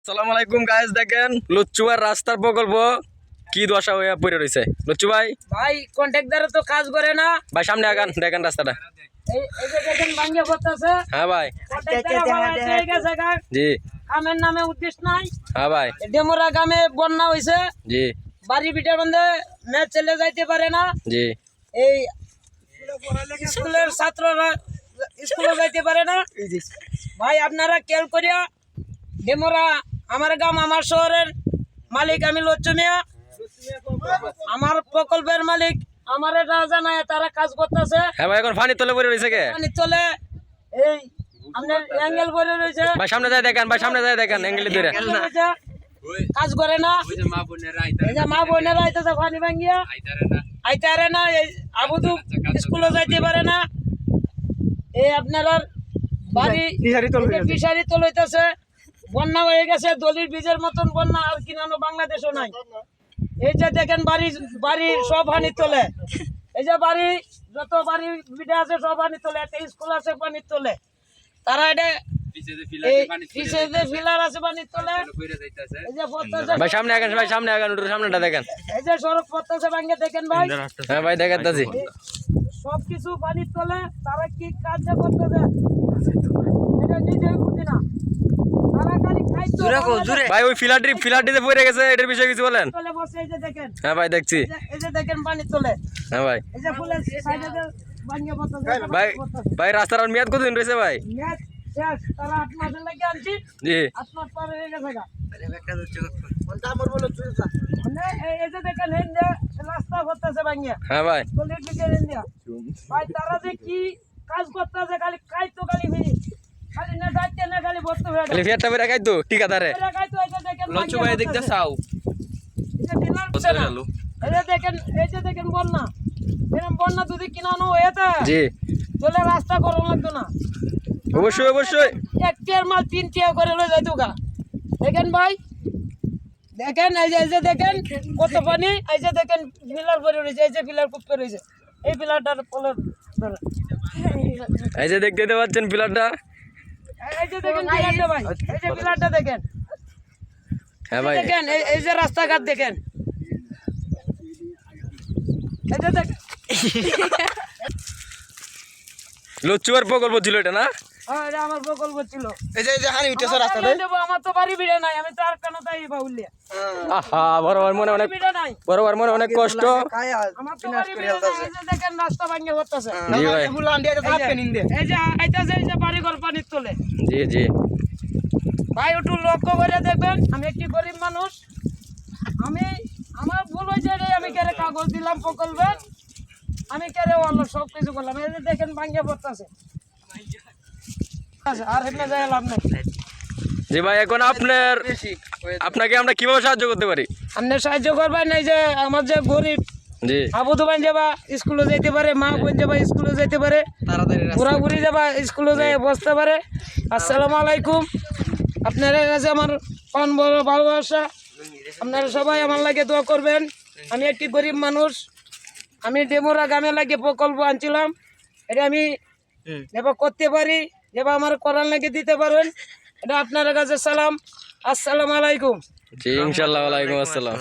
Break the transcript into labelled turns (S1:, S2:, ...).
S1: আসসালামু আলাইকুম গাইস, দেখেন লুচ্চুয়ার রাস্তার প্রকল্প কি দশা হয়ে পড়ে রয়েছে। লুচ্চু ভাই
S2: ভাই কন্ট্রাক্টর তো কাজ করে না
S1: ভাই সামনে আগান, দেখেন রাস্তাটা।
S2: এই যে দেখেন ভাঙ্গে পড়তেছে।
S1: হ্যাঁ ভাই, জি
S2: কামের নামে উদ্দেশ্য নাই।
S1: হ্যাঁ ভাই,
S2: ডেমোরা গ্রামে বন্যা হয়েছে,
S1: জি
S2: বাড়ি বিটার মধ্যে ম্যাচ চলে যাইতে পারে না।
S1: জি
S2: এই স্কুলের ছাত্ররা স্কুলে যাইতে পারে না। ভাই আপনারা খেয়াল করিয়া, ডেমোরা আমার গ্রাম, আমার শহরের মালিক আমি লচ্চু মিয়া, আমার প্রকল্পের মালিক আমার এটা জানায় তারা কাজ করতেছে।
S1: হ্যাঁ ভাই, এখন পানি তলে পড়ে রয়েছে কে
S2: পানি চলে এই আপনার অ্যাঙ্গেল করে রয়েছে।
S1: ভাই? সামনে যায় দেখেন ভাই, সামনে যায় দেখেন, অ্যাঙ্গেল ধরে
S2: কাজ করে না। এই যে মা বোনেরা আইতেছে পানি ভাঙ্গিয়া আইতে পারে না। এই আবুদু স্কুলে যাইতে পারে না। এই আপনার বাড়ি ফিশারি তল হইতেছে, বন্যা হয়ে গেছে, দলির বীজের মতন বন্যা আর কিনানো বাংলাদেশও নাই। এই যে দেখেন বাড়ি বাড়ি সব পানি তোলে। এই যে বাড়ি যত বাড়ি বিটা আছে সব পানি তোলে। একটা স্কুল আছে পানি তোলে। তারা এটা ফিলার আছে পানি তোলে। এই যে পড়তেছে
S1: ভাই, সামনে আগান ভাই, সামনে আগান, ওটার সামনেটা দেখেন।
S2: এই যে সড়ক পড়তেছে ভাঙ্গে দেখেন ভাই।
S1: হ্যাঁ ভাই, দেখাচ্ছি।
S2: সবকিছু পানি তোলে। তারা কি কাজ করতেছে এটা নিজেই বুঝি না। তারা খালি খাইতো
S1: ভাই ওই ফিলারটিতে পড়ে গেছে, এটার বিষয়ে কিছু বলেন।
S2: তোলে বসে। এই যে দেখেন,
S1: হ্যাঁ ভাই, দেখছি।
S2: এই যে দেখেন পানি তোলে।
S1: হ্যাঁ ভাই,
S2: এই যে ফুলের সাইডে ভাঙ্গে পড়তেছে।
S1: ভাই ভাই রাস্তার আর মেয়াদ কতদিন রয়েছে ভাই?
S2: ম্যাচ শেষ। তারা 8 মাসের লাগে আনছি,
S1: জি
S2: 8 মাস পরে হয়ে গেছে গা। মানে এই যে দেখেন হেন্দে রাস্তা করতেছে ভাঙ্গে।
S1: হ্যাঁ ভাই,
S2: গলির দিকে হেন্দে। ভাই তারা যে কি কাজ করতেছে, খালি খাইতো খালি ফিরি, খালি না যাইতে না খালি বসতে হয়ে
S1: খালি ফিয়ারটা বেরা খাই তো ঠিকাদারে।
S2: খাইতো। এই যে দেখেন
S1: লচ্চু ভাই দেখতে চাও?
S2: এই যে ডিনার করছে না। এই যে দেখেন বন্যা, এরকম বন্যা যদি কিনানো হয়েছে
S1: জি
S2: তাহলে রাস্তা করানো লাগতো না।
S1: অবশ্যই অবশ্যই।
S2: 1 টিয়ার মাল 3 টিয়া করে লয়ে যাইতো গা। দেখেন ভাই, দেখেন এই যে দেখেন কত পানি। এই যে দেখেন ফিলার করে রয়েছে, এই যে ফিলার কুপ করে রয়েছে, এই ফিলারটার পলের ধরে।
S1: এই যে দেখতে পাচ্ছেন পিলারটা।
S2: এই যে দেখেন ফিলারটা ভাই, এই যে ফিলারটা দেখেন।
S1: হ্যাঁ ভাই,
S2: দেখেন এই যে রাস্তাঘাট দেখেন। এই যে দেখেন
S1: লচ্চুয়ার প্রকল্প ছিল এটা না?
S2: এটা আমার প্রকল্প ছিল।
S3: এই যে হানি উঠেছে রাস্তাতে।
S2: আমার তো বাড়ি বিড়ে নাই, আমি তো আর কেন তাই বাউলিয়া
S1: আহা, বরাবর মনে অনেক,
S2: বিড়ে নাই,
S1: বরাবর মনে অনেক কষ্ট।
S2: আমার তো বাড়ি বিড়ে নাই। এই যে দেখেন রাস্তা ভাঙ্গে পড়তেছে।
S1: জি ভাই,
S2: এই যে আইতাছে, এই যে বাড়িঘর পানির তোলে।
S1: জি জি
S2: ভাই একটু লক্ষ্য করে দেখবেন, আমি একটি গরিব মানুষ। আমার ভুল হয়েছে, আমি কেড়ে কাগজ দিলাম প্রকল্পে, আমি কেড়ে অন্য সব কিছু করলাম। এই যে দেখেন ভাঙ্গে পড়তেছে। আর এমনি যাই লাভ নেই।
S1: জি ভাই, এখন আপনাকে আমরা কিভাবে সাহায্য করতে পারি?
S2: আপনি সাহায্য করবেন। এই যে আমার যে গরিব
S1: জি
S2: আবুদু বান যাবা স্কুলে যাইতে পারে, মা বোন যাবা স্কুলে যাইতে পারে, বুড়া বুড়ি যাবা স্কুলে যাই বসতে পারে। আসসালামু আলাইকুম। আপনারা কাছে আমার পান বড় ভালোবাসা। আপনারা সবাই আমার লাগে দোয়া করবেন। আমি একটি গরিব মানুষ। আমি ডেমোরা গ্রামে লাগে প্রকল্প আনছিলাম। এটা আমি এবার করতে পারি, এবার আমার করার লাগে দিতে পারবেন। এটা আপনার কাছে সালাম। আসসালামু আলাইকুম।
S1: জি ইনশাআল্লাহ, ওয়ালাইকুম আসসালাম।